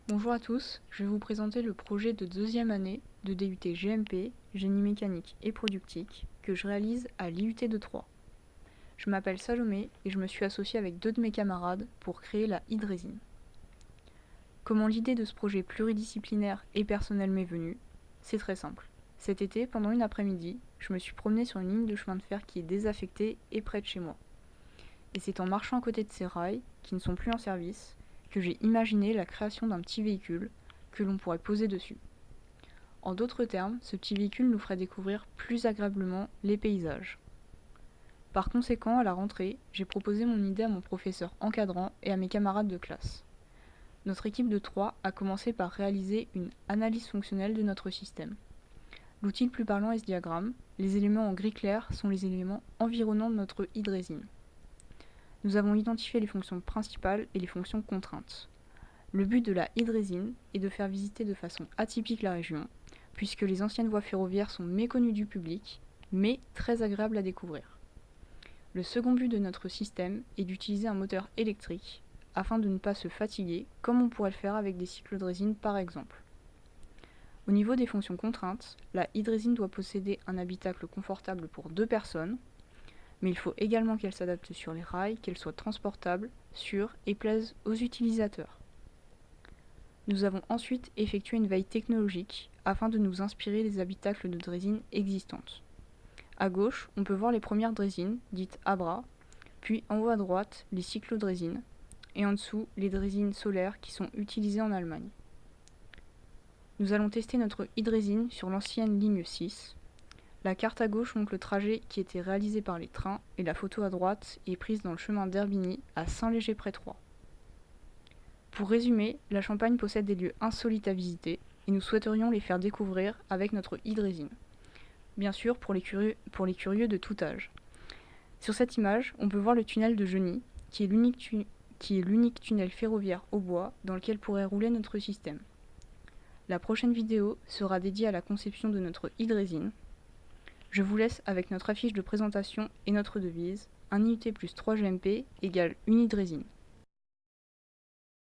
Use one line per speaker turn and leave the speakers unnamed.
Bonjour à tous, je vais vous présenter le projet de deuxième année de DUT GMP, Génie mécanique et productique, que je réalise à l'IUT de Troyes. Je m'appelle Salomé et je me suis associée avec deux de mes camarades pour créer la hydrésine. Comment l'idée de ce projet pluridisciplinaire et personnel m'est venue? C'est très simple. Cet été, pendant une après-midi, je me suis promenée sur une ligne de chemin de fer qui est désaffectée et près de chez moi. Et c'est en marchant à côté de ces rails, qui ne sont plus en service, que j'ai imaginé la création d'un petit véhicule que l'on pourrait poser dessus. En d'autres termes, ce petit véhicule nous ferait découvrir plus agréablement les paysages. Par conséquent, à la rentrée, j'ai proposé mon idée à mon professeur encadrant et à mes camarades de classe. Notre équipe de 3 a commencé par réaliser une analyse fonctionnelle de notre système. L'outil le plus parlant est ce diagramme. Les éléments en gris clair sont les éléments environnants de notre hydrésine. Nous avons identifié les fonctions principales et les fonctions contraintes. Le but de la hydrésine est de faire visiter de façon atypique la région, puisque les anciennes voies ferroviaires sont méconnues du public, mais très agréables à découvrir. Le second but de notre système est d'utiliser un moteur électrique, afin de ne pas se fatiguer, comme on pourrait le faire avec des cyclodrésines par exemple. Au niveau des fonctions contraintes, la hydrésine doit posséder un habitacle confortable pour 2 personnes, mais il faut également qu'elle s'adapte sur les rails, qu'elle soit transportable, sûre et plaise aux utilisateurs. Nous avons ensuite effectué une veille technologique afin de nous inspirer des habitacles de drésine existantes. À gauche, on peut voir les premières drésines, dites à bras, puis en haut à droite, les cyclodrésines, et en dessous, les drésines solaires qui sont utilisées en Allemagne. Nous allons tester notre hydrésine sur l'ancienne ligne 6. La carte à gauche montre le trajet qui était réalisé par les trains et la photo à droite est prise dans le chemin d'Herbigny à Saint-Léger-près-Troyes. Pour résumer, la Champagne possède des lieux insolites à visiter et nous souhaiterions les faire découvrir avec notre hydrésine. Bien sûr pour les curieux de tout âge. Sur cette image, on peut voir le tunnel de Geny, qui est l'unique tunnel ferroviaire au bois dans lequel pourrait rouler notre système. La prochaine vidéo sera dédiée à la conception de notre hydrésine. Je vous laisse avec notre affiche de présentation et notre devise, un IUT plus 3 GMP égale une hydrésine.